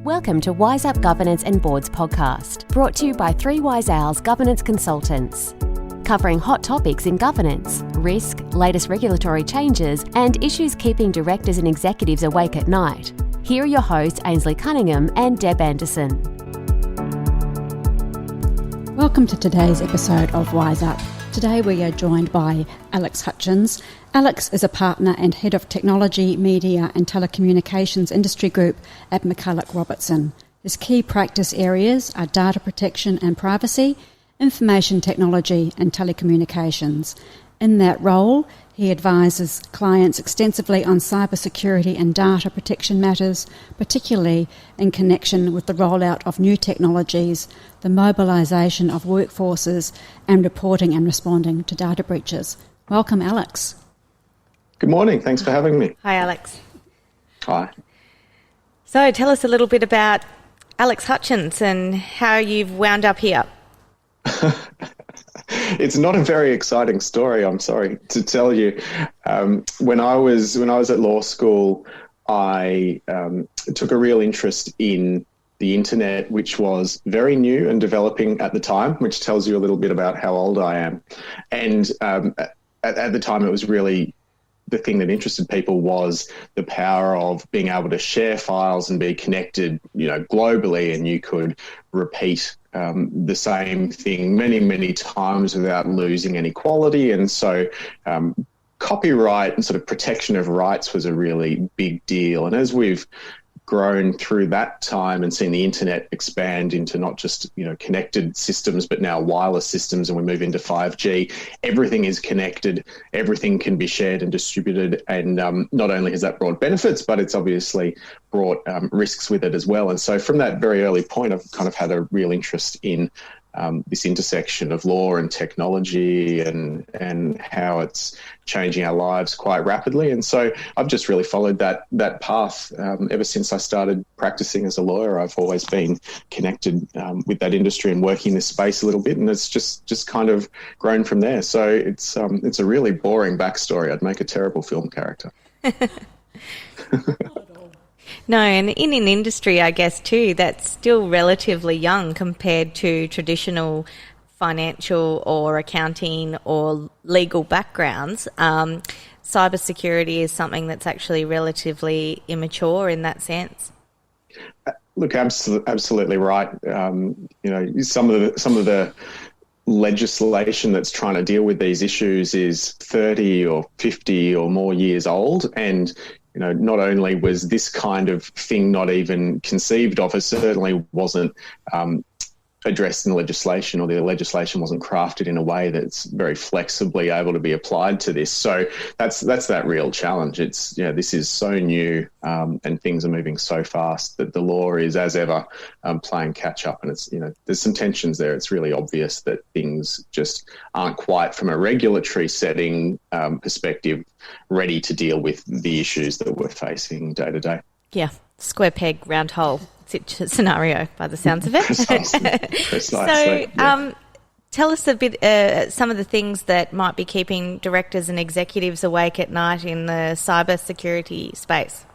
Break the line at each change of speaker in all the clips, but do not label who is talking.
Welcome to Wise Up Governance and Boards podcast, brought to you by 3 Wise Owls Governance Consultants, covering hot topics in governance, risk, latest regulatory changes, and issues keeping directors and executives awake at night. Here are your hosts, Ainslie Cunningham and Deb Anderson.
Welcome to today's episode of Wise Up. Today we are joined by Alex Hutchens. Alex is a partner and head of technology, media and telecommunications industry group at McCullough Robertson. His key practice areas are data protection and privacy, information technology and telecommunications. In that role, he advises clients extensively on cybersecurity and data protection matters, particularly in connection with the rollout of new technologies, the mobilisation of workforces, and reporting and responding to data breaches. Welcome, Alex.
Good morning. Thanks for having me.
Hi, Alex.
Hi.
So tell us a little bit about Alex Hutchens and how you've wound up here.
It's not a very exciting story, I'm sorry to tell you. When I was at law school, I took a real interest in the internet, which was very new and developing at the time, which tells you a little bit about how old I am. And at the time, it was really the thing that interested people was the power of being able to share files and be connected, globally, and you could repeat the same thing many, many times without losing any quality. And so copyright and sort of protection of rights was a really big deal. And as we've grown through that time and seen the internet expand into not just connected systems but now wireless systems, and we move into 5G, everything is connected, everything can be shared and distributed, and not only has that brought benefits, but it's obviously brought risks with it as well. And so from that very early point, I've kind of had a real interest in this intersection of law and technology and how it's changing our lives quite rapidly. And so I've just really followed that path ever since I started practicing as a lawyer. I've always been connected with that industry and working in this space a little bit, and it's just kind of grown from there. So it's a really boring backstory. I'd make a terrible film character.
No, and in an industry, I guess, too, that's still relatively young compared to traditional financial or accounting or legal backgrounds. Cybersecurity is something that's actually relatively immature in that sense.
Look, absolutely right. Some of the legislation that's trying to deal with these issues is 30 or 50 or more years old, and not only was this kind of thing not even conceived of, it certainly wasn't addressed in the legislation, or the legislation wasn't crafted in a way that's very flexibly able to be applied to this. So that's that real challenge. It's this is so new, and things are moving so fast that the law is, as ever, playing catch up. And it's there's some tensions there. It's really obvious that things just aren't quite, from a regulatory setting perspective, ready to deal with the issues that we're facing day to day.
Yeah, square peg, round hole scenario by the sounds of it.
Precisely.
So
yeah.
Tell us a bit, some of the things that might be keeping directors and executives awake at night in the cybersecurity space.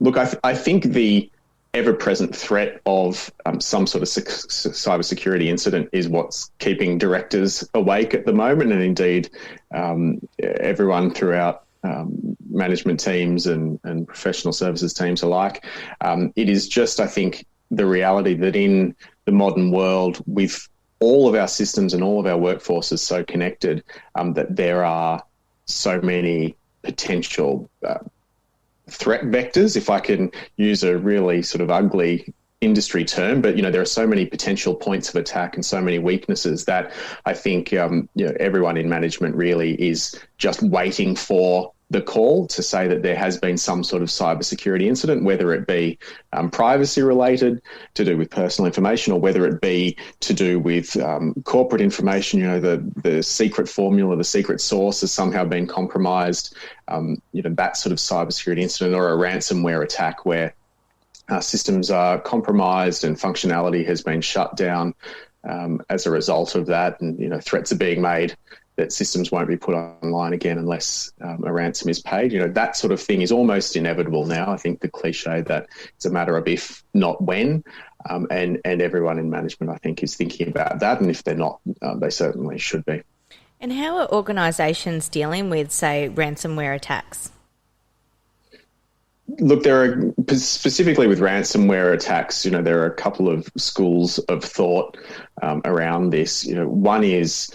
Look, I think the ever-present threat of some sort of cybersecurity incident is what's keeping directors awake at the moment, and indeed everyone throughout management teams and professional services teams alike. It is just, I think, the reality that in the modern world, with all of our systems and all of our workforces so connected, that there are so many potential threat vectors, if I can use a really sort of ugly industry term, but there are so many potential points of attack and so many weaknesses that I think everyone in management really is just waiting for the call to say that there has been some sort of cybersecurity incident, whether it be privacy related, to do with personal information, or whether it be to do with corporate information. The secret formula, the secret source has somehow been compromised. That sort of cybersecurity incident, or a ransomware attack where systems are compromised and functionality has been shut down as a result of that, and threats are being made that systems won't be put online again unless a ransom is paid. That sort of thing is almost inevitable now. I think the cliche that it's a matter of if, not when, and everyone in management, I think, is thinking about that. And if they're not, they certainly should be.
And how are organisations dealing with, say, ransomware attacks?
Look, there are, specifically with ransomware attacks, there are a couple of schools of thought around this. One is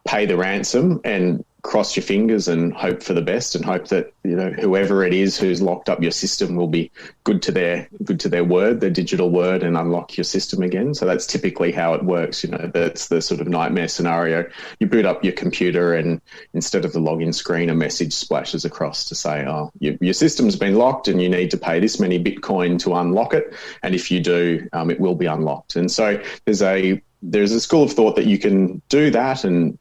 pay the ransom and cross your fingers and hope for the best, and hope that whoever it is who's locked up your system will be good to their word, their digital word, and unlock your system again. So that's typically how it works. That's the sort of nightmare scenario. You boot up your computer, and instead of the login screen, a message splashes across to say, "Oh, your system's been locked, and you need to pay this many Bitcoin to unlock it. And if you do, it will be unlocked." And so there's a school of thought that you can do that, and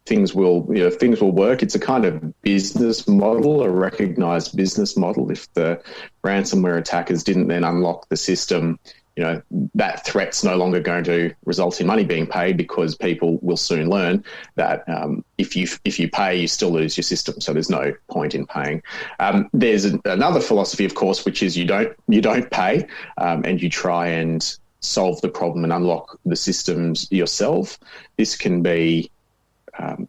things will work. It's a kind of business model, a recognised business model. If the ransomware attackers didn't then unlock the system, that threat's no longer going to result in money being paid, because people will soon learn that if you pay, you still lose your system. So there's no point in paying. There's another philosophy, of course, which is you don't pay, and you try and solve the problem and unlock the systems yourself. This can be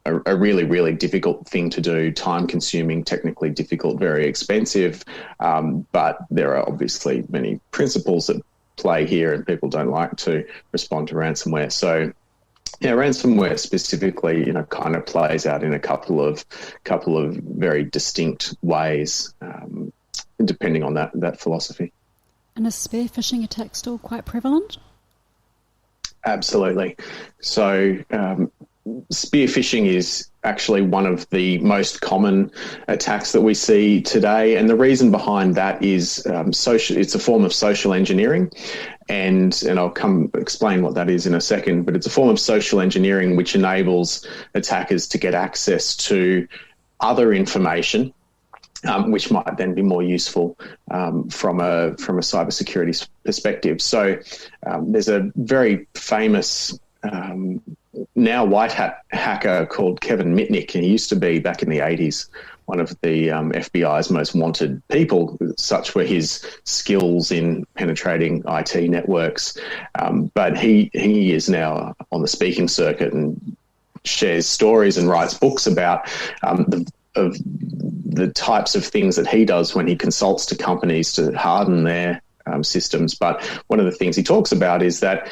a really, really difficult thing to do, time-consuming, technically difficult, very expensive. But there are obviously many principles that play here, and people don't like to respond to ransomware. So, ransomware specifically, kind of plays out in a couple of very distinct ways, depending on that philosophy.
And is spear phishing attack still quite prevalent?
Absolutely. So, spear phishing is actually one of the most common attacks that we see today, and the reason behind that is it's a form of social engineering, and I'll explain what that is in a second. But it's a form of social engineering which enables attackers to get access to other information, which might then be more useful from a cybersecurity perspective. So there's a very famous now white hat hacker called Kevin Mitnick, and he used to be, back in the 80s, one of the FBI's most wanted people. Such were his skills in penetrating IT networks. But he is now on the speaking circuit and shares stories and writes books about the types of things that he does when he consults to companies to harden their systems. But one of the things he talks about is that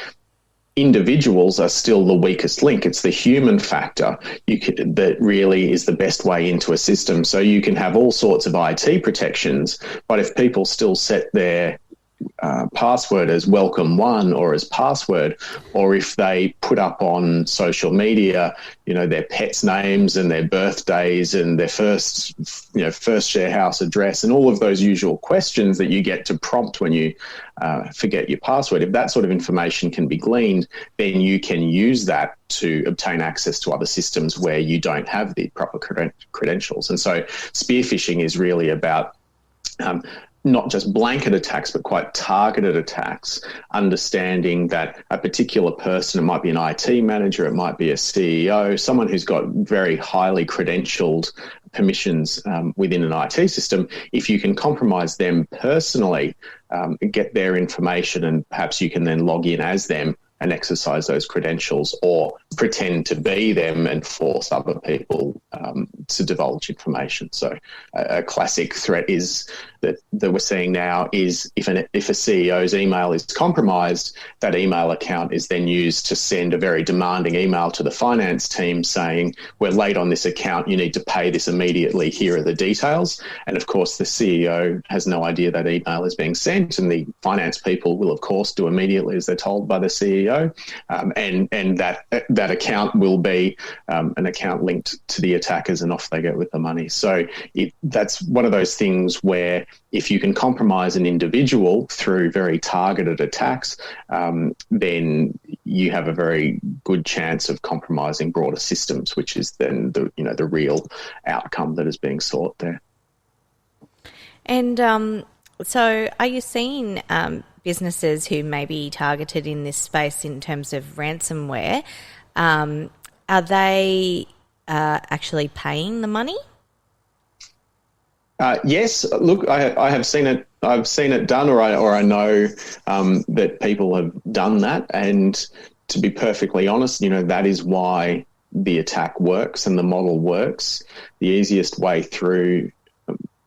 individuals are still the weakest link. It's the human factor that really is the best way into a system. So you can have all sorts of IT protections, but if people still set their password as welcome one or as password, or if they put up on social media, their pets' names and their birthdays and their first share house address and all of those usual questions that you get to prompt when you forget your password, if that sort of information can be gleaned, then you can use that to obtain access to other systems where you don't have the proper credentials. And so spear phishing is really about not just blanket attacks, but quite targeted attacks, understanding that a particular person, it might be an IT manager, it might be a CEO, someone who's got very highly credentialed permissions within an IT system, if you can compromise them personally, get their information, and perhaps you can then log in as them and exercise those credentials, or pretend to be them and force other people to divulge information. So a classic threat is that we're seeing now is if a CEO's email is compromised, that email account is then used to send a very demanding email to the finance team saying, we're late on this account, you need to pay this immediately, here are the details. And of course the CEO has no idea that email is being sent, and the finance people will of course do immediately as they're told by the CEO. And that account will be an account linked to the attackers, and off they go with the money. So that's one of those things where if you can compromise an individual through very targeted attacks, then you have a very good chance of compromising broader systems, which is then the real outcome that is being sought there.
And so are you seeing businesses who may be targeted in this space in terms of ransomware, are they actually paying the money?
Yes, look, I have seen it. I've seen it done, or I know that people have done that. And to be perfectly honest, that is why the attack works and the model works. The easiest way through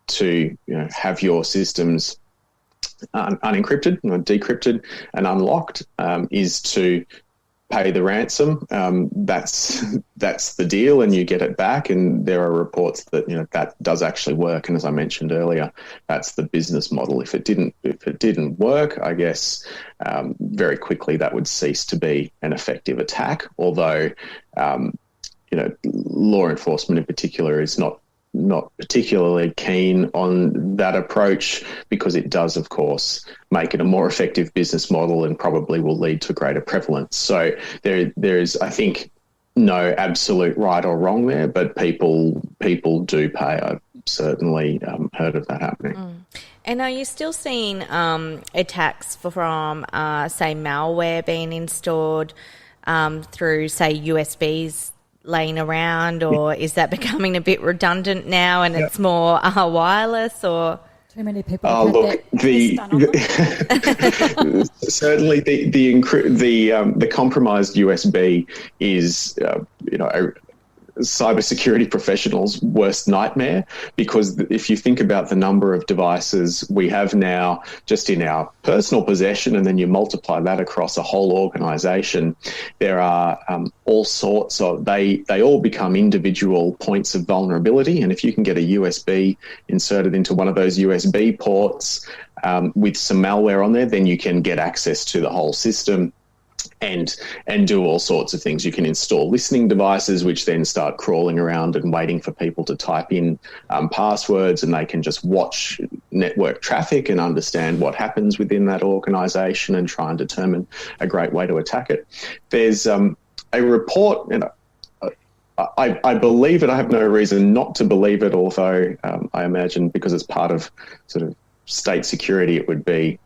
to have your systems unencrypted, decrypted, and unlocked is to pay the ransom. That's the deal, and you get it back. And there are reports that that does actually work. And as I mentioned earlier, that's the business model. If it didn't work, I guess very quickly that would cease to be an effective attack. Although law enforcement in particular is not particularly keen on that approach, because it does, of course, make it a more effective business model and probably will lead to greater prevalence. So there is, I think, no absolute right or wrong there, but people do pay. I've certainly heard of that happening.
And are you still seeing attacks from, say, malware being installed through, say, USBs laying around, or is that becoming a bit redundant now and it's more wireless, or
too many people?
Certainly the compromised USB is cybersecurity professionals' worst nightmare, because if you think about the number of devices we have now just in our personal possession, and then you multiply that across a whole organisation, there are all sorts of, they all become individual points of vulnerability. And if you can get a USB inserted into one of those USB ports with some malware on there, then you can get access to the whole system and do all sorts of things. You can install listening devices, which then start crawling around and waiting for people to type in passwords, and they can just watch network traffic and understand what happens within that organisation and try and determine a great way to attack it. There's a report, and I believe it. I have no reason not to believe it, although I imagine because it's part of sort of state security, it would be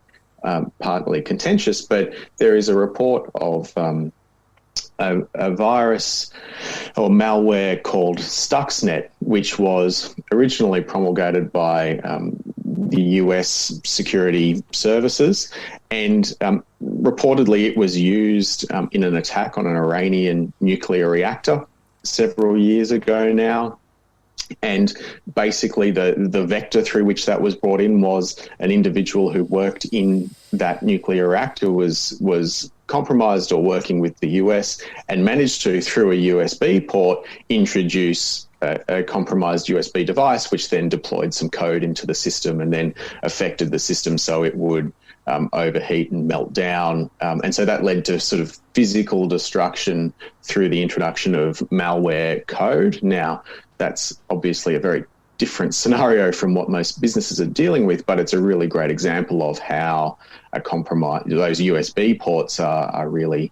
partly contentious, but there is a report of a virus or malware called Stuxnet, which was originally promulgated by the US security services, and reportedly it was used in an attack on an Iranian nuclear reactor several years ago now. And basically the vector through which that was brought in was an individual who worked in that nuclear reactor was compromised or working with the US and managed to, through a USB port, introduce a compromised USB device, which then deployed some code into the system and then affected the system so it would overheat and melt down. And so that led to sort of physical destruction through the introduction of malware code. Now, that's obviously a very different scenario from what most businesses are dealing with, but it's a really great example of how a compromise, those USB ports are really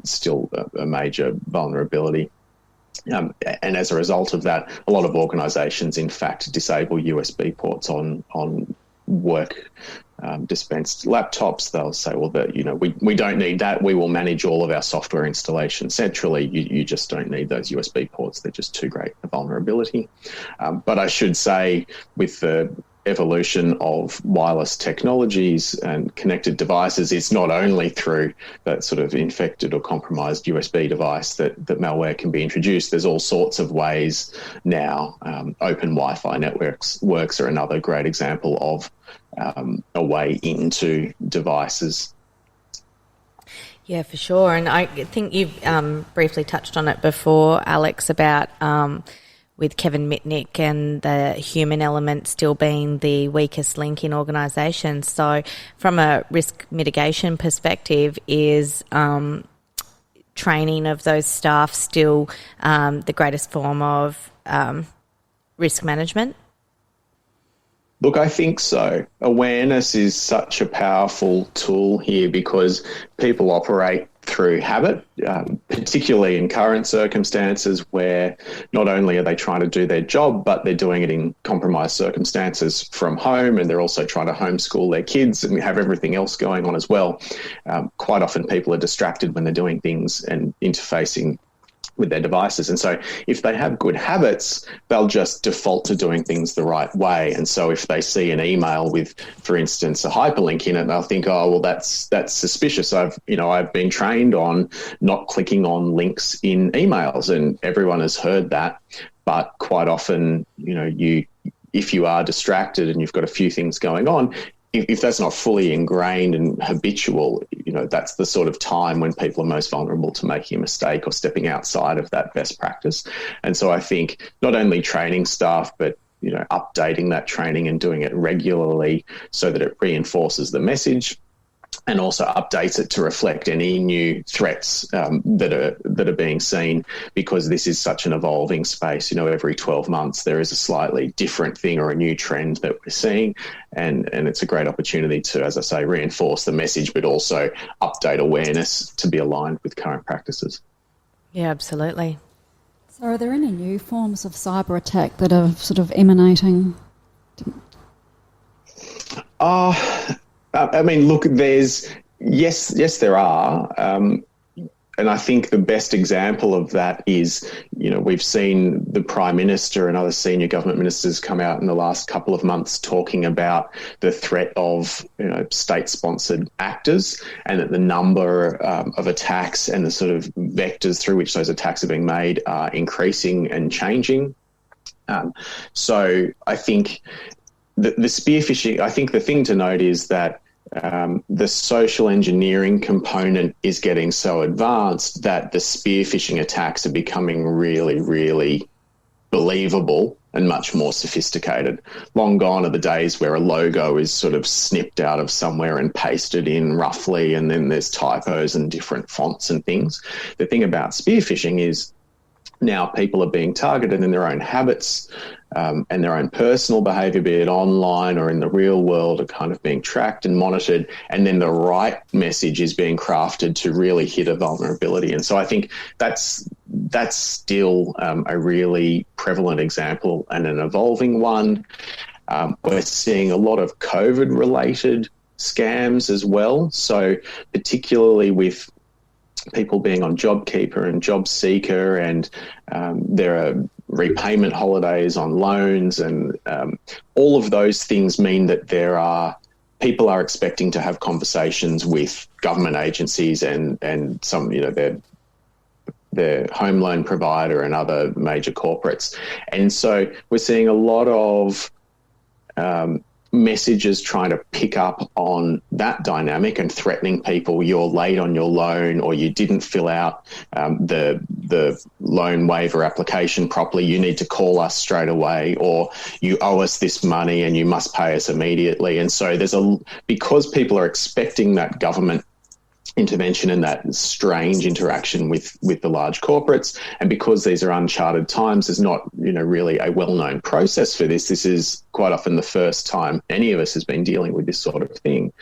still a major vulnerability. And as a result of that, a lot of organisations, in fact, disable USB ports on work dispensed laptops. They'll say, well, we don't need that. We will manage all of our software installation centrally. You just don't need those USB ports. They're just too great a vulnerability. But I should say, with the evolution of wireless technologies and connected devices, it's not only through that sort of infected or compromised USB device that malware can be introduced. There's all sorts of ways now. Open Wi-Fi networks are another great example of a way into devices.
Yeah, for sure. And I think you've briefly touched on it before, Alex, about with Kevin Mitnick and the human element still being the weakest link in organisations. So from a risk mitigation perspective, is training of those staff still the greatest form of risk management?
Look, I think so. Awareness is such a powerful tool here because people operate through habit, particularly in current circumstances where not only are they trying to do their job, but they're doing it in compromised circumstances from home, and they're also trying to homeschool their kids and have everything else going on as well. Quite often people are distracted when they're doing things and interfacing with their devices. And so if they have good habits, they'll just default to doing things the right way. And so if they see an email with, for instance, a hyperlink in it, they'll think, oh, well, that's suspicious. I've been trained on not clicking on links in emails, and everyone has heard that. But quite often, if you are distracted and you've got a few things going on, if that's not fully ingrained and habitual, that's the sort of time when people are most vulnerable to making a mistake or stepping outside of that best practice. And so I think not only training staff, but updating that training and doing it regularly so that it reinforces the message, and also updates it to reflect any new threats that are being seen, because this is such an evolving space. Every 12 months there is a slightly different thing or a new trend that we're seeing, and it's a great opportunity to, as I say, reinforce the message, but also update awareness to be aligned with current practices.
Yeah, absolutely.
So are there any new forms of cyber attack that are sort of emanating?
Look, there are. And I think the best example of that is, we've seen the Prime Minister and other senior government ministers come out in the last couple of months talking about the threat of, state-sponsored actors, and that the number of attacks and the sort of vectors through which those attacks are being made are increasing and changing. So I think the spear phishing, I think the thing to note is that the social engineering component is getting so advanced that the spear phishing attacks are becoming really, really believable and much more sophisticated. Long gone are the days where a logo is sort of snipped out of somewhere and pasted in roughly, and then there's typos and different fonts and things. The thing about spear phishing is now people are being targeted in their own habits and their own personal behaviour, be it online or in the real world, are kind of being tracked and monitored, and then the right message is being crafted to really hit a vulnerability. And so I think that's still a really prevalent example and an evolving one. We're seeing a lot of COVID-related scams as well. So particularly with people being on JobKeeper and JobSeeker, and there are repayment holidays on loans, and all of those things mean that people are expecting to have conversations with government agencies and some, their home loan provider and other major corporates. And so we're seeing a lot of messages trying to pick up on that dynamic and threatening people. You're late on your loan, or you didn't fill out the loan waiver application properly. You need to call us straight away, or you owe us this money and you must pay us immediately. And so because people are expecting that government intervention and that strange interaction with the large corporates, and because these are uncharted times, there's not really a well-known process for this. This is quite often the first time any of us has been dealing with this sort of thing.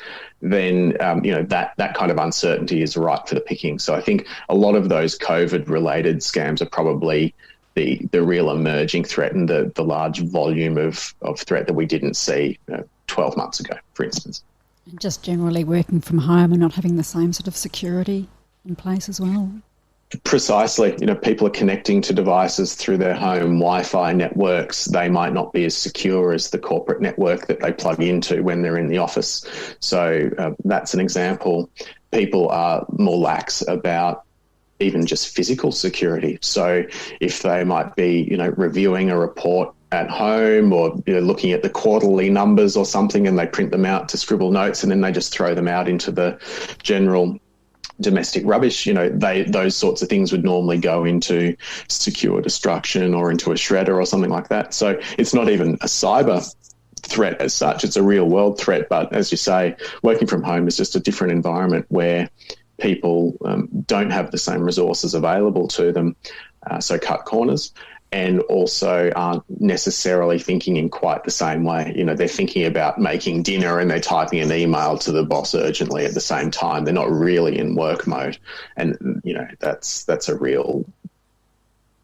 Then that kind of uncertainty is ripe for the picking. So I think a lot of those COVID-related scams are probably the real emerging threat, and the large volume of threat that we didn't see 12 months ago, for instance.
And just generally working from home and not having the same sort of security in place as well.
Precisely. People are connecting to devices through their home Wi-Fi networks. They might not be as secure as the corporate network that they plug into when they're in the office. So that's an example. People are more lax about even just physical security. So if they might be, reviewing a report at home, or looking at the quarterly numbers or something, and they print them out to scribble notes, and then they just throw them out into the general domestic rubbish. Those sorts of things would normally go into secure destruction or into a shredder or something like that. So it's not even a cyber threat as such, it's a real world threat. But as you say, working from home is just a different environment where people don't have the same resources available to them, so cut corners, and also aren't necessarily thinking in quite the same way. They're thinking about making dinner and they're typing an email to the boss urgently at the same time. They're not really in work mode. And, that's a real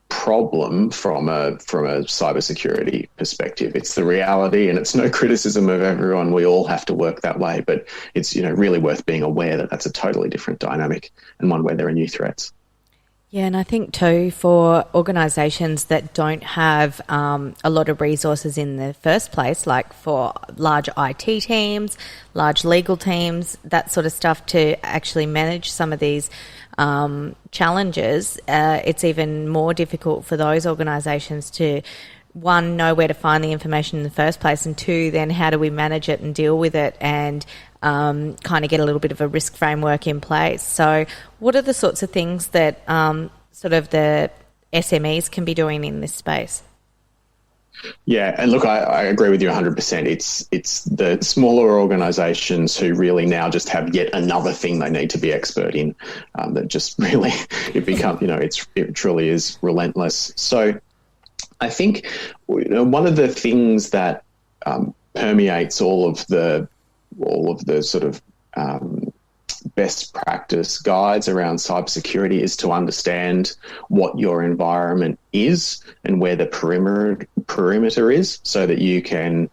problem from a cybersecurity perspective. It's the reality, and it's no criticism of everyone. We all have to work that way, but it's, really worth being aware that that's a totally different dynamic, and one where there are new threats.
Yeah, and I think too, for organisations that don't have a lot of resources in the first place, like for large IT teams, large legal teams, that sort of stuff, to actually manage some of these challenges, it's even more difficult for those organisations to, one, know where to find the information in the first place, and two, then how do we manage it and deal with it and kind of get a little bit of a risk framework in place. So what are the sorts of things that sort of the SMEs can be doing in this space?
Yeah, and look, I agree with you 100%. It's the smaller organisations who really now just have yet another thing they need to be expert in, that just really, it truly is relentless. So I think one of the things that permeates all of the sort of best practice guides around cybersecurity is to understand what your environment is and where the perimeter is, so that you can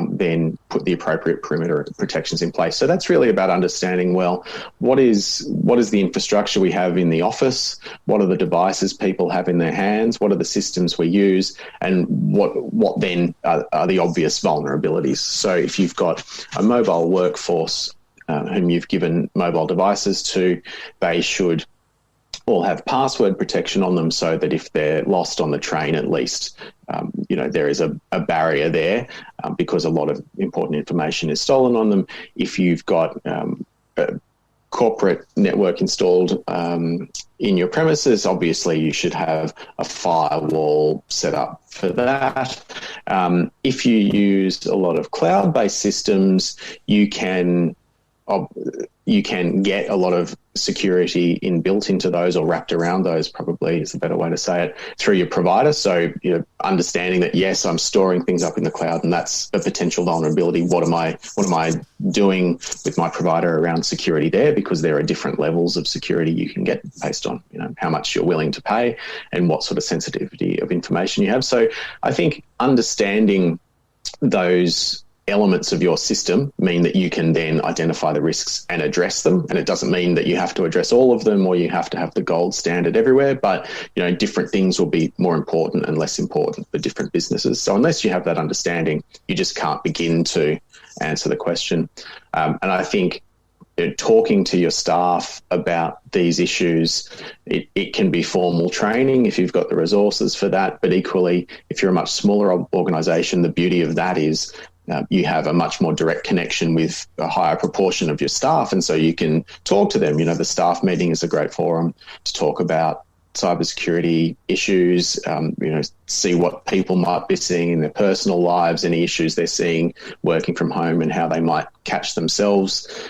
then put the appropriate perimeter protections in place. So that's really about understanding, well, what is the infrastructure we have in the office? What are the devices people have in their hands? What are the systems we use? And what then are the obvious vulnerabilities? So if you've got a mobile workforce whom you've given mobile devices to, they should all have password protection on them, so that if they're lost on the train, at least there is a barrier there, because a lot of important information is stolen on them. If you've got a corporate network installed in your premises, obviously you should have a firewall set up for that. If you use a lot of cloud-based systems, you can get a lot of security inbuilt into those, or wrapped around those, probably is a better way to say it, through your provider. So, understanding that, yes, I'm storing things up in the cloud, and that's a potential vulnerability. What am I doing with my provider around security there? Because there are different levels of security you can get based on, how much you're willing to pay and what sort of sensitivity of information you have. So I think understanding those elements of your system mean that you can then identify the risks and address them. And it doesn't mean that you have to address all of them, or you have to have the gold standard everywhere, but different things will be more important and less important for different businesses. So unless you have that understanding, you just can't begin to answer the question. And I think talking to your staff about these issues, it can be formal training if you've got the resources for that. But equally, if you're a much smaller organisation, the beauty of that is you have a much more direct connection with a higher proportion of your staff, and so you can talk to them. The staff meeting is a great forum to talk about cybersecurity issues, see what people might be seeing in their personal lives, any issues they're seeing working from home, and how they might catch themselves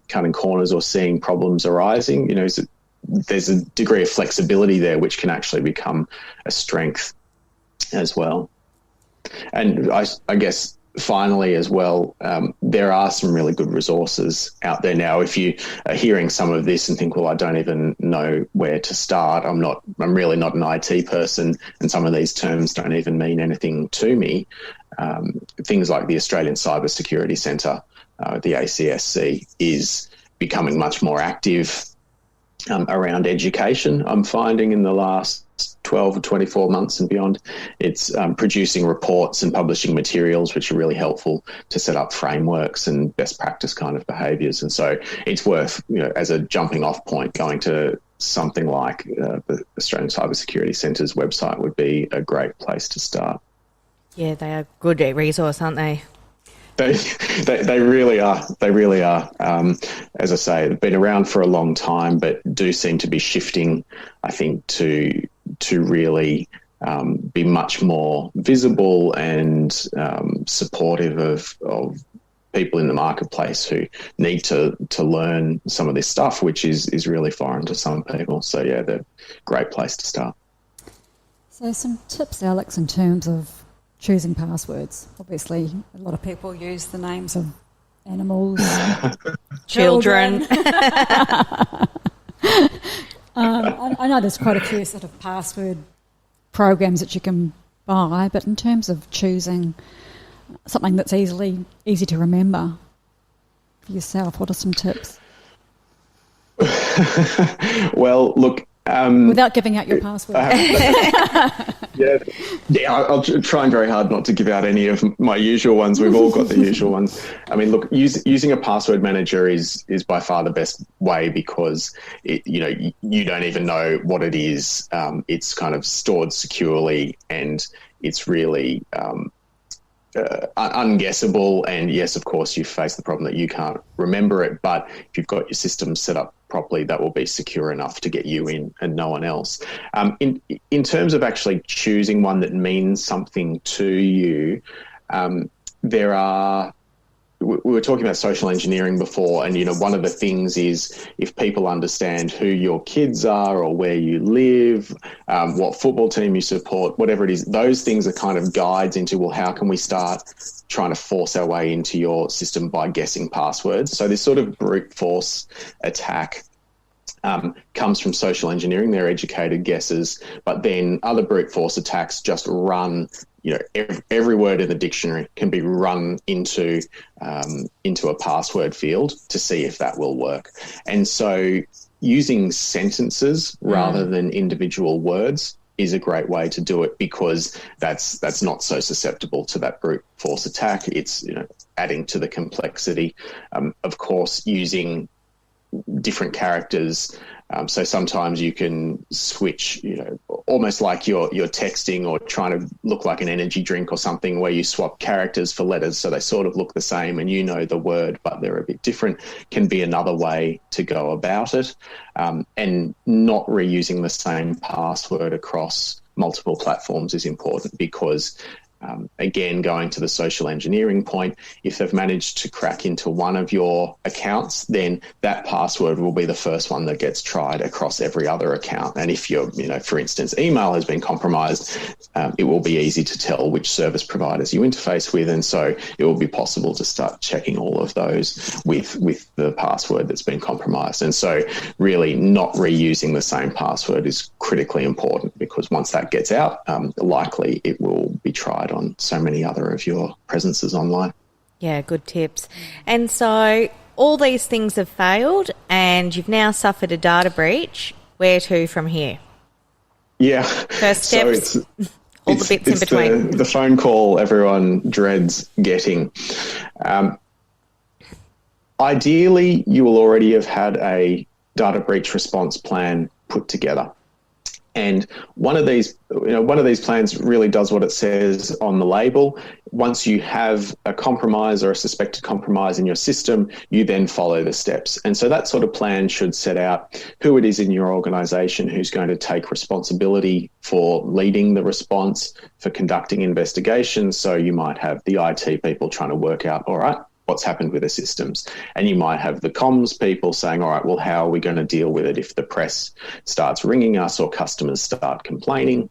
cutting corners or seeing problems arising. There's a degree of flexibility there which can actually become a strength as well. And I guess finally as well, there are some really good resources out there now. If you are hearing some of this and think, well, I don't even know where to start, I'm really not an IT person, and some of these terms don't even mean anything to me. Things like the Australian Cybersecurity Centre, the ACSC, is becoming much more active around education. I'm finding in the last 12 or 24 months and beyond, it's producing reports and publishing materials which are really helpful to set up frameworks and best practice kind of behaviours. And so it's worth, as a jumping off point, going to something like the Australian Cybersecurity Centre's website would be a great place to start.
Yeah, they are good resource, aren't they?
They really are. They really are. As I say, they've been around for a long time, but do seem to be shifting, I think, to really be much more visible and supportive of people in the marketplace who need to learn some of this stuff, which is really foreign to some people. So, yeah, they're a great place to start.
So some tips, Alex, in terms of choosing passwords. Obviously, a lot of people use the names of animals,
children.
I know there's quite a few sort of password programs that you can buy, but in terms of choosing something that's easy to remember for yourself, what are some tips?
Well, look,
Without giving out your password.
Yeah, I'll trying very hard not to give out any of my usual ones. We've all got the usual ones. I mean, look, using a password manager is by far the best way because you don't even know what it is. It's kind of stored securely and it's really unguessable. And yes, of course, you face the problem that you can't remember it. But if you've got your system set up properly, that will be secure enough to get you in and no one else. In terms of actually choosing one that means something to you, we were talking about social engineering before, and one of the things is if people understand who your kids are or where you live, what football team you support, whatever it is, those things are kind of guides into, well, how can we start trying to force our way into your system by guessing passwords? So this sort of brute force attack comes from social engineering. They're educated guesses, but then other brute force attacks just run. Every word in the dictionary can be run into a password field to see if that will work. And so using sentences rather than individual words is a great way to do it because that's not so susceptible to that brute force attack. It's adding to the complexity. Of course, using different characters. So sometimes you can switch, almost like you're texting or trying to look like an energy drink or something where you swap characters for letters so they sort of look the same and the word, but they're a bit different, can be another way to go about it. And not reusing the same password across multiple platforms is important because again, going to the social engineering point, if they've managed to crack into one of your accounts, then that password will be the first one that gets tried across every other account. And if your, for instance, email has been compromised, it will be easy to tell which service providers you interface with. And so it will be possible to start checking all of those with the password that's been compromised. And so really not reusing the same password is critically important because once that gets out, likely it will be tried on so many other of your presences online.
Yeah, good tips. And so all these things have failed and you've now suffered a data breach. Where to from here?
Yeah.
First steps,
So
all the bits in between.
The phone call everyone dreads getting. Ideally, you will already have had a data breach response plan put together. And one of these plans really does what it says on the label. Once you have a compromise or a suspected compromise in your system, you then follow the steps. And so that sort of plan should set out who it is in your organisation who's going to take responsibility for leading the response, for conducting investigations. So you might have the IT people trying to work out, all right, what's happened with the systems. And you might have the comms people saying, all right, well, how are we going to deal with it if the press starts ringing us or customers start complaining?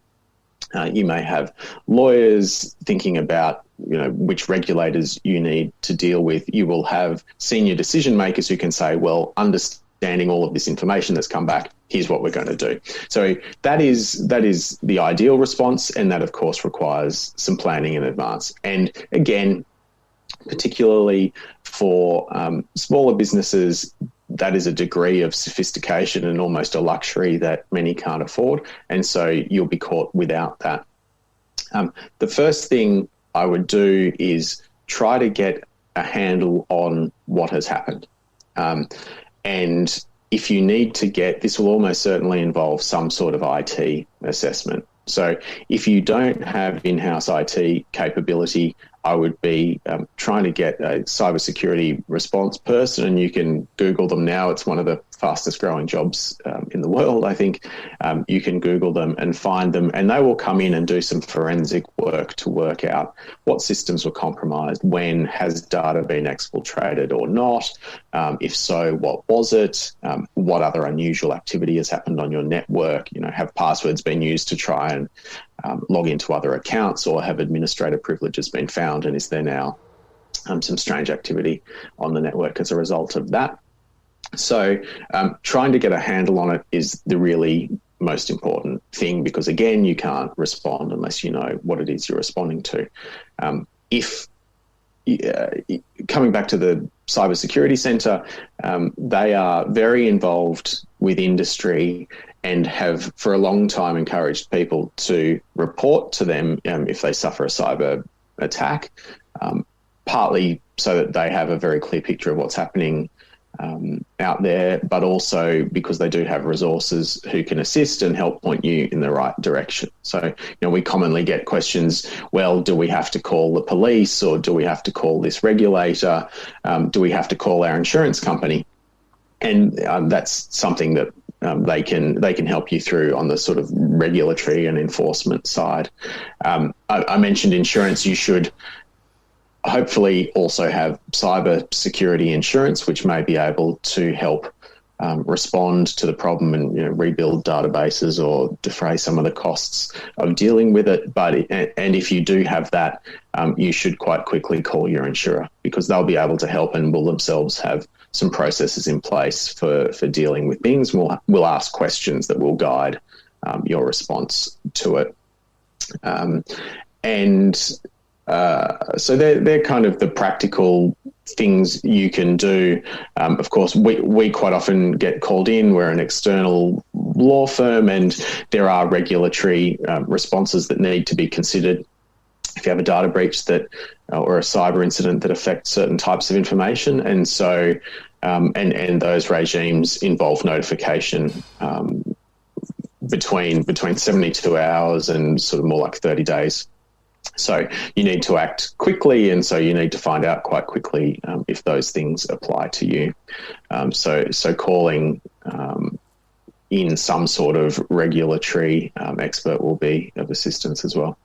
You may have lawyers thinking about, which regulators you need to deal with. You will have senior decision makers who can say, well, understanding all of this information that's come back, here's what we're going to do. So that is the ideal response. And that, of course, requires some planning in advance. And again, particularly for smaller businesses, that is a degree of sophistication and almost a luxury that many can't afford. And so you'll be caught without that. The first thing I would do is try to get a handle on what has happened. And if you need to this will almost certainly involve some sort of IT assessment. So if you don't have in-house IT capability, I would be trying to get a cybersecurity response person, and you can Google them now. It's one of the fastest growing jobs in the world, I think. You can Google them and find them, and they will come in and do some forensic work to work out what systems were compromised, when has data been exfiltrated or not, if so, what was it, what other unusual activity has happened on your network, have passwords been used to try and log into other accounts, or have administrator privileges been found, and is there now some strange activity on the network as a result of that? So trying to get a handle on it is the really most important thing, because again, you can't respond unless you know what it is you're responding to. Coming back to the Cybersecurity Centre, they are very involved with industry, and have for a long time encouraged people to report to them if they suffer a cyber attack, partly so that they have a very clear picture of what's happening out there, but also because they do have resources who can assist and help point you in the right direction. So, we commonly get questions, well, do we have to call the police, or do we have to call this regulator? Do we have to call our insurance company? And that's something that they can help you through on the sort of regulatory and enforcement side. I mentioned insurance. You should hopefully also have cyber security insurance, which may be able to help respond to the problem and rebuild databases or defray some of the costs of dealing with it. And if you do have that, you should quite quickly call your insurer, because they'll be able to help and will themselves have some processes in place for dealing with things. We'll ask questions that will guide your response to it. So they're kind of the practical things you can do. Of course, we quite often get called in. We're an external law firm, and there are regulatory responses that need to be considered if you have a data breach or a cyber incident that affects certain types of information. And so, and those regimes involve notification between 72 hours and sort of more like 30 days. So you need to act quickly, and so you need to find out quite quickly if those things apply to you. So calling in some sort of regulatory expert will be of assistance as well.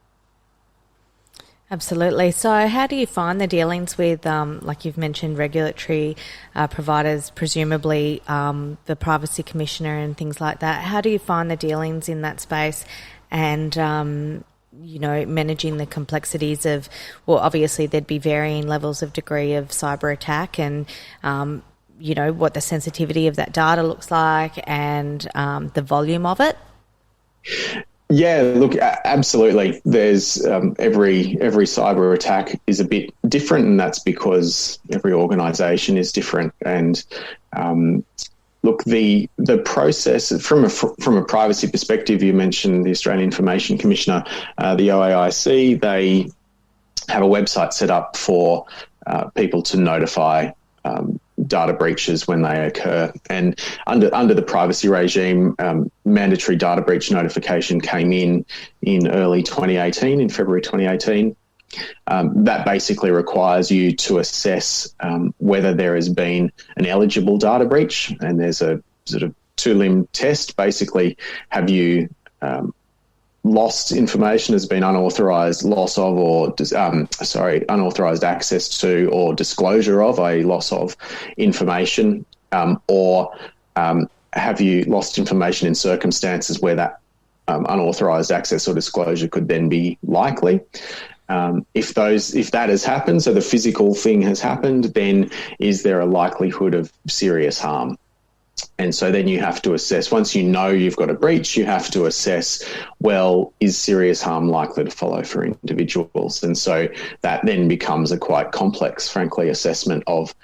Absolutely. So how do you find the dealings with, like you've mentioned, regulatory providers, presumably the Privacy Commissioner and things like that? How do you find the dealings in that space and, managing the complexities of, well, obviously there'd be varying levels of degree of cyber attack and, what the sensitivity of that data looks like and the volume of it?
Yeah, look, absolutely. There's every cyber attack is a bit different, and that's because every organisation is different. And look, the process from a privacy perspective, you mentioned the Australian Information Commissioner, the OAIC. They have a website set up for people to notify data breaches when they occur. And under the privacy regime, mandatory data breach notification came in early 2018, in February 2018. That basically requires you to assess whether there has been an eligible data breach, and there's a sort of two-limb test. Basically, have you lost information, has been unauthorised loss of, or unauthorised access to or disclosure of a loss of information, or have you lost information in circumstances where that unauthorised access or disclosure could then be likely. If that has happened, so the physical thing has happened, then is there a likelihood of serious harm? And so then you have to assess, once you know you've got a breach, you have to assess, well, is serious harm likely to follow for individuals? And so that then becomes a quite complex, frankly, assessment of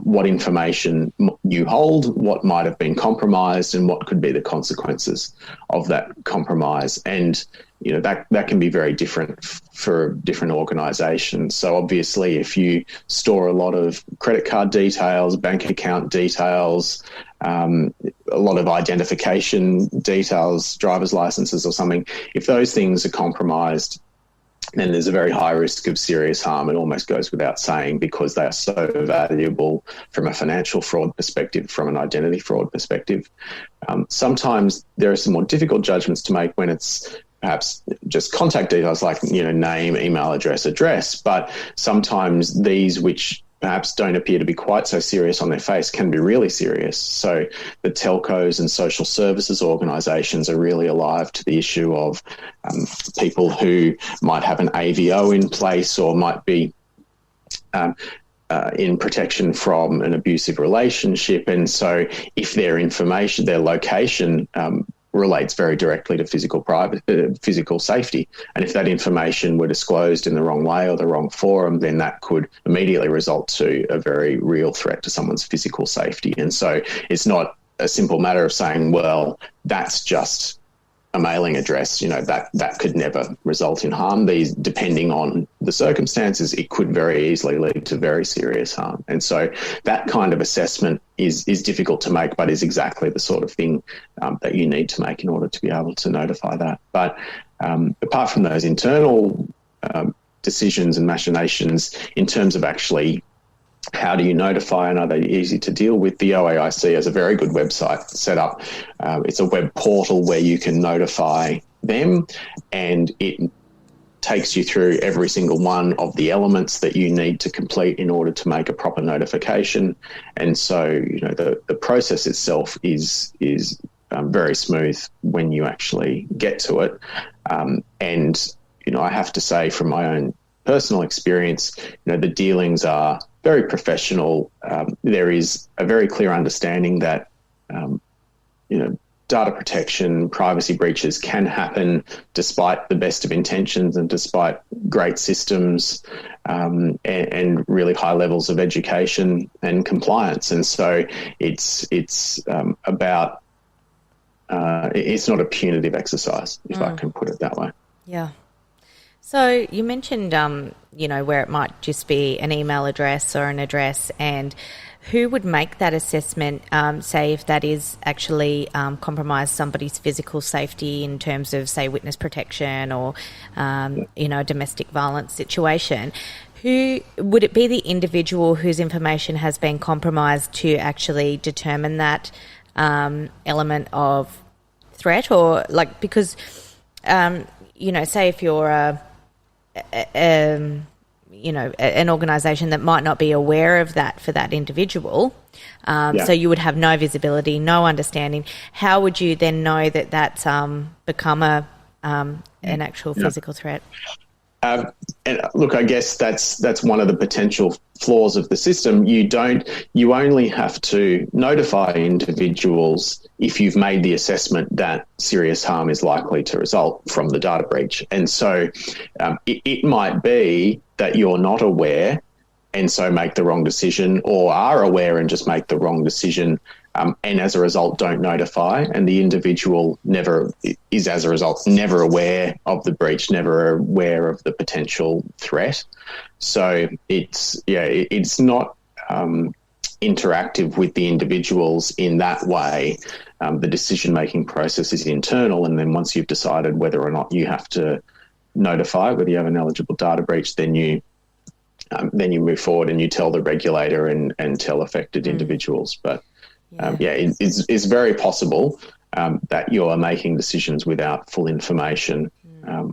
what information you hold, what might have been compromised, and what could be the consequences of that compromise. And that can be very different for different organisations. So obviously, if you store a lot of credit card details, bank account details, a lot of identification details, driver's licenses or something, if those things are compromised, then there's a very high risk of serious harm. It almost goes without saying, because they are so valuable from a financial fraud perspective, from an identity fraud perspective. Sometimes there are some more difficult judgments to make when it's perhaps just contact details like, name, email address. But sometimes these, which perhaps don't appear to be quite so serious on their face, can be really serious. So the telcos and social services organisations are really alive to the issue of people who might have an AVO in place or might be in protection from an abusive relationship. And so if their information, their location relates very directly to physical safety. And if that information were disclosed in the wrong way or the wrong forum, then that could immediately result to a very real threat to someone's physical safety. And so it's not a simple matter of saying, well, that's just a mailing address, that could never result in harm. These, depending on the circumstances, it could very easily lead to very serious harm. And so that kind of assessment is difficult to make, but is exactly the sort of thing that you need to make in order to be able to notify that. But apart from those internal decisions and machinations, in terms of actually how do you notify and are they easy to deal with, the OAIC has a very good website set up. It's a web portal where you can notify them, and it takes you through every single one of the elements that you need to complete in order to make a proper notification. And so, the process itself is very smooth when you actually get to it. And I have to say, from my own personal experience, the dealings are very professional. There is a very clear understanding that, data protection, privacy breaches can happen despite the best of intentions and despite great systems and really high levels of education and compliance. And so it's about it's not a punitive exercise, if I can put it that way.
Yeah. So you mentioned, where it might just be an email address or an address, and who would make that assessment, say if that is actually compromise somebody's physical safety in terms of, say, witness protection or, a domestic violence situation? Who would it be? The individual whose information has been compromised to actually determine that element of threat, or because, say if you're an organisation that might not be aware of that for that individual, so you would have no visibility, no understanding. How would you then know that that's become an actual physical threat?
And look, I guess that's one of the potential flaws of the system. You only have to notify individuals if you've made the assessment that serious harm is likely to result from the data breach. And so it might be that you're not aware and so make the wrong decision, or are aware and just make the wrong decision, and as a result don't notify, and the individual never is, as a result, never aware of the breach, never aware of the potential threat. So it's not interactive with the individuals in that way. The decision-making process is internal, and then once you've decided whether or not you have to notify, whether you have an eligible data breach, then you move forward and you tell the regulator and tell affected individuals. But it's very possible that you are making decisions without full information.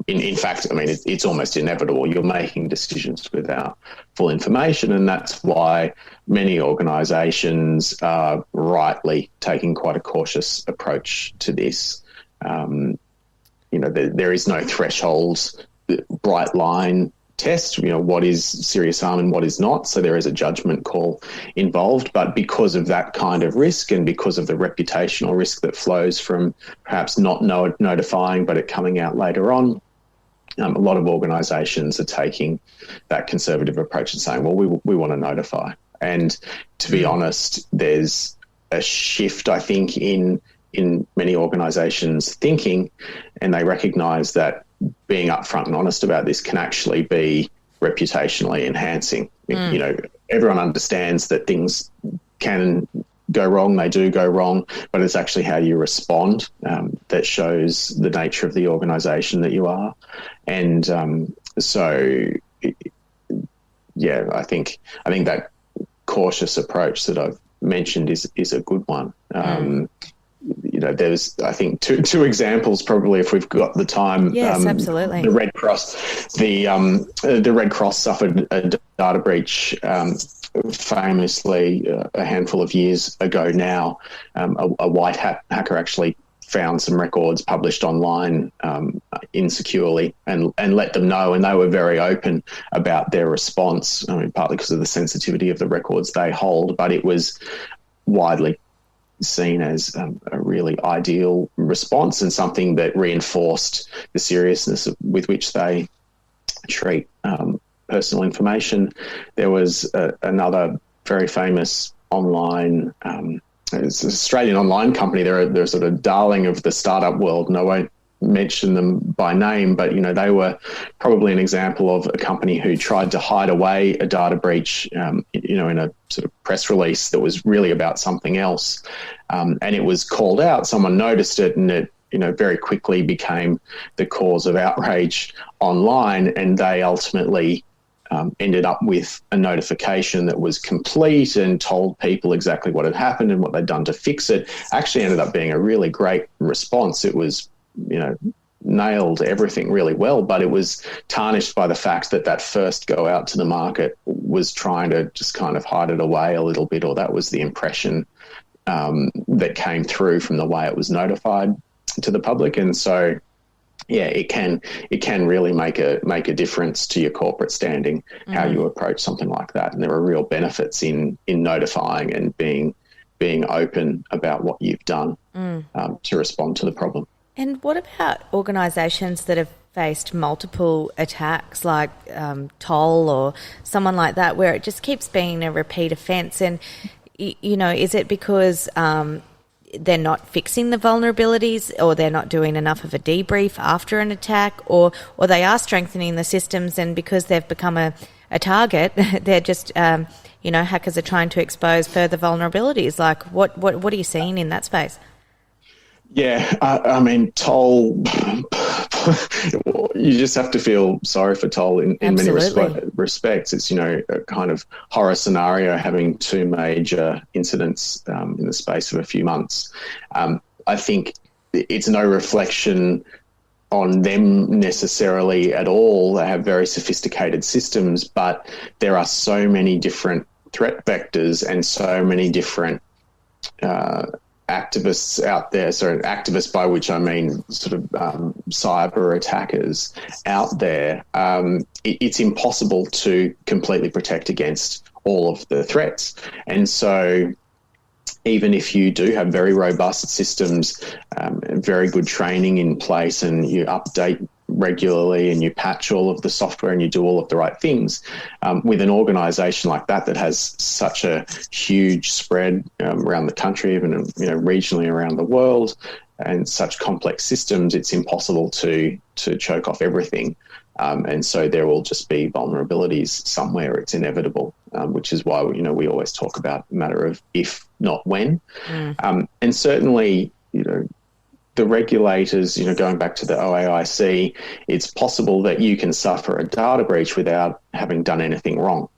In fact, it's almost inevitable. You're making decisions without full information, and that's why many organisations are rightly taking quite a cautious approach to this. There is no thresholds, bright line test, what is serious harm and what is not. So there is a judgment call involved. But because of that kind of risk, and because of the reputational risk that flows from perhaps not notifying but it coming out later on, a lot of organisations are taking that conservative approach and saying, well, we want to notify. And to be honest, there's a shift, I think, in many organisations' thinking, and they recognise that being upfront and honest about this can actually be reputationally enhancing. Everyone understands that things can go wrong, they do go wrong, but it's actually how you respond that shows the nature of the organisation that you are. And I think that cautious approach that I've mentioned is a good one. There's, I think, two examples probably, if we've got the time.
Yes, absolutely.
The Red Cross, the Red Cross suffered a data breach famously a handful of years ago now. A white hat hacker actually found some records published online insecurely and let them know, and they were very open about their response. Partly because of the sensitivity of the records they hold, but it was widely seen as a really ideal response and something that reinforced the seriousness with which they treat personal information. There was another very famous online it's an Australian online company. They're sort of darling of the startup world, and I won't mention them by name, but they were probably an example of a company who tried to hide away a data breach, in a sort of press release that was really about something else, and it was called out. Someone noticed it, and it very quickly became the cause of outrage online, and they ultimately ended up with a notification that was complete and told people exactly what had happened and what they'd done to fix it. Actually ended up being a really great response. It was, nailed everything really well, but it was tarnished by the fact that first go out to the market was trying to just kind of hide it away a little bit, or that was the impression that came through from the way it was notified to the public. And so, yeah, it can really make a difference to your corporate standing, how you approach something like that. And there are real benefits in notifying and being open about what you've done to respond to the problem.
And what about organisations that have faced multiple attacks, like Toll or someone like that, where it just keeps being a repeat offence? And is it because they're not fixing the vulnerabilities, or they're not doing enough of a debrief after an attack, or they are strengthening the systems, and because they've become a target, they're just hackers are trying to expose further vulnerabilities? Like what are you seeing in that space?
Yeah, I mean, Toll, you just have to feel sorry for Toll in many respects. It's, a kind of horror scenario, having two major incidents in the space of a few months. I think it's no reflection on them necessarily at all. They have very sophisticated systems, but there are so many different threat vectors and so many different activists out there, so activists by which I mean sort of cyber attackers out there. It's impossible to completely protect against all of the threats. And so even if you do have very robust systems, very good training in place, and you update regularly and you patch all of the software and you do all of the right things, with an organisation like that has such a huge spread around the country, even regionally around the world, and such complex systems, it's impossible to choke off everything. And so there will just be vulnerabilities somewhere. It's inevitable, which is why we always talk about a matter of if, not when. And certainly, the regulators, going back to the OAIC, it's possible that you can suffer a data breach without having done anything wrong.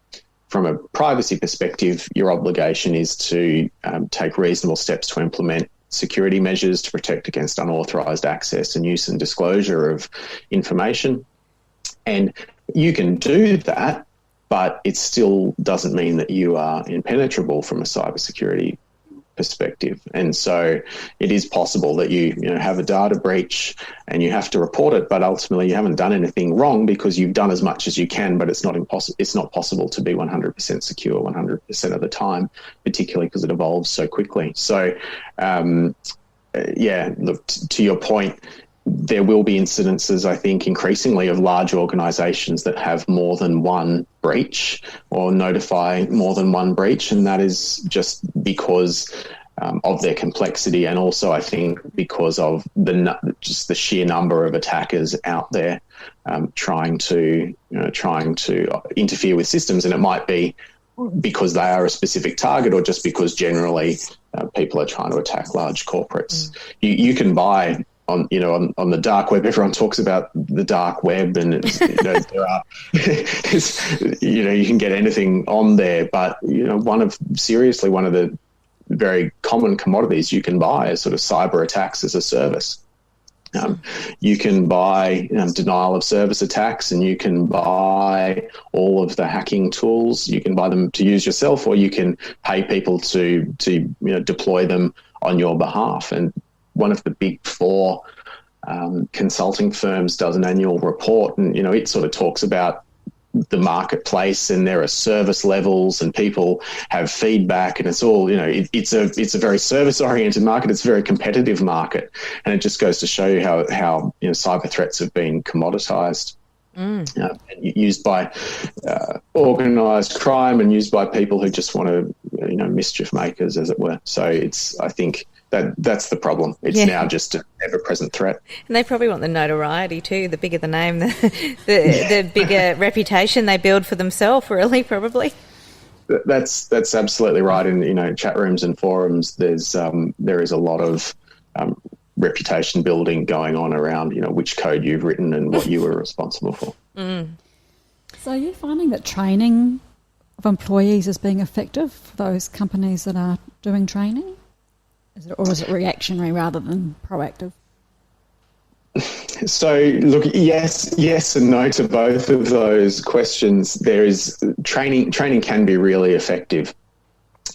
From a privacy perspective, your obligation is to take reasonable steps to implement security measures to protect against unauthorised access and use and disclosure of information. And you can do that, but it still doesn't mean that you are impenetrable from a cybersecurity perspective. And so it is possible that you have a data breach and you have to report it, but ultimately you haven't done anything wrong because you've done as much as you can, but it's not possible to be 100% secure 100% of the time, particularly because it evolves so quickly. So look, to your point, there will be incidences, I think, increasingly of large organisations that have more than one breach or notify more than one breach, and that is just because of their complexity, and also I think because of the sheer number of attackers out there trying to interfere with systems. And it might be because they are a specific target, or just because generally people are trying to attack large corporates. You can buy on the dark web. Everyone talks about the dark web, and it's, there are, you can get anything on there. But one of the very common commodities you can buy is sort of cyber attacks as a service. You can buy denial of service attacks, and you can buy all of the hacking tools. You can buy them to use yourself, or you can pay people to deploy them on your behalf. And one of the big four consulting firms does an annual report, and it sort of talks about the marketplace, and there are service levels, and people have feedback, and it's all it's a very service oriented market. It's a very competitive market, and it just goes to show you how cyber threats have been commoditized. used by organised crime and used by people who just want to, mischief makers, as it were. So I think that's the problem. It's now just an ever-present threat.
And they probably want the notoriety too. The bigger the name, the bigger reputation they build for themselves, really, probably.
That's absolutely right. In chat rooms and forums, there is a lot of reputation building going on around which code you've written and what you were responsible for.
So are you finding that training of employees is being effective for those companies that are doing training? Or is it reactionary rather than proactive?
So, look, yes and no to both of those questions. There is training can be really effective.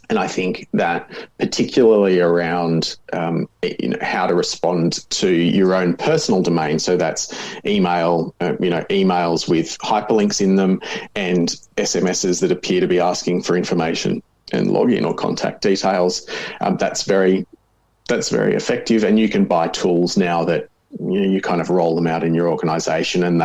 And I think that particularly around how to respond to your own personal domain, so that's email, emails with hyperlinks in them and SMSs that appear to be asking for information and login or contact details. That's very effective, and you can buy tools now that you kind of roll them out in your organisation, and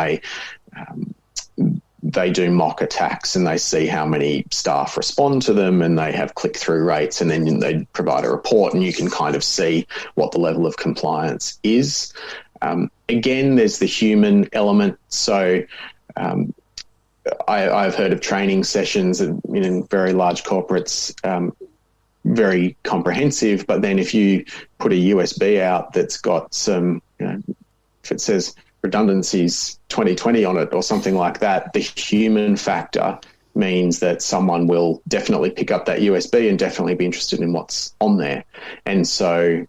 they do mock attacks and they see how many staff respond to them, and they have click-through rates, and then they provide a report and you can kind of see what the level of compliance is. Again, there's the human element. So I've heard of training sessions in very large corporates, very comprehensive, but then if you put a USB out that's got some, if it says redundancies 2020 on it or something like that, the human factor means that someone will definitely pick up that USB and definitely be interested in what's on there. And so,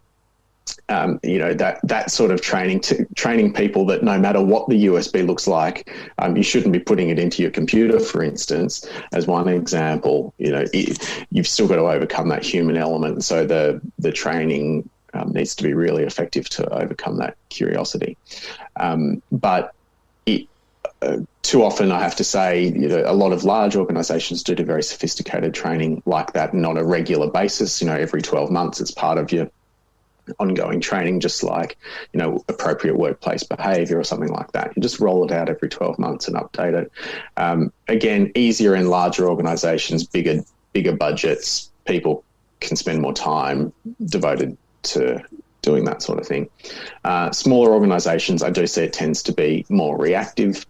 that sort of training people that no matter what the USB looks like, you shouldn't be putting it into your computer, for instance, as one example. You've still got to overcome that human element. So the training needs to be really effective to overcome that curiosity. But too often, I have to say, a lot of large organisations do very sophisticated training like that, and on a regular basis. Every 12 months, it's part of your ongoing training, just like appropriate workplace behaviour or something like that. You just roll it out every 12 months and update it. Again, easier in larger organisations, bigger budgets. People can spend more time devoted to doing that sort of thing. Smaller organisations, I do see it tends to be more reactive,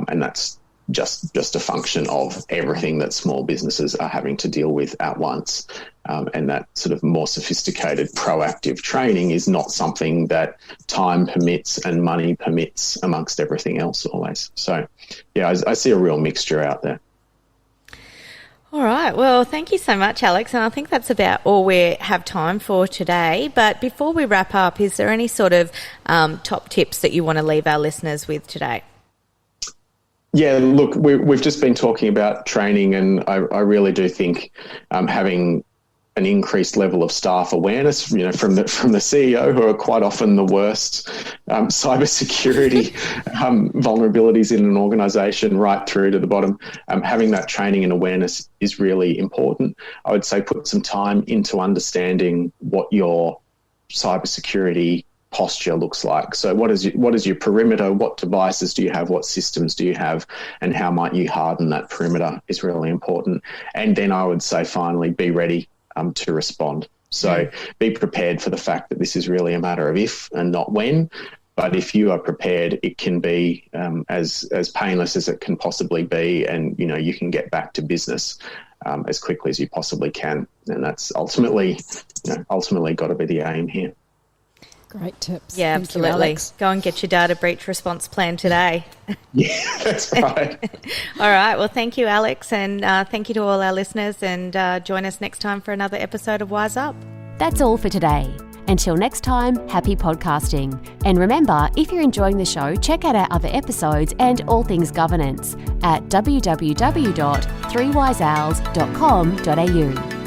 and that's just a function of everything that small businesses are having to deal with at once. And that sort of more sophisticated proactive training is not something that time permits and money permits amongst everything else always. So, I see a real mixture out there.
All right. Well, thank you so much, Alex. And I think that's about all we have time for today. But before we wrap up, is there any sort of top tips that you want to leave our listeners with today?
Yeah, look, we've just been talking about training, and I really do think having an increased level of staff awareness, from the CEO, who are quite often the worst cybersecurity vulnerabilities in an organisation, right through to the bottom. Having that training and awareness is really important. I would say put some time into understanding what your cybersecurity posture looks like. So what is your perimeter? What devices do you have? What systems do you have? And how might you harden that perimeter is really important. And then I would say finally, be ready to respond. So be prepared for the fact that this is really a matter of if and not when. But if you are prepared, it can be as painless as it can possibly be, and you can get back to business as quickly as you possibly can. And that's ultimately got to be the aim here.
Great tips.
Yeah,
Thank
absolutely.
you, Alex.
Go and get your data breach response plan today.
Yeah, that's right.
All right. Well, thank you, Alex, and thank you to all our listeners, and join us next time for another episode of Wise Up.
That's all for today. Until next time, happy podcasting. And remember, if you're enjoying the show, check out our other episodes and all things governance at www.3wiseowls.com.au.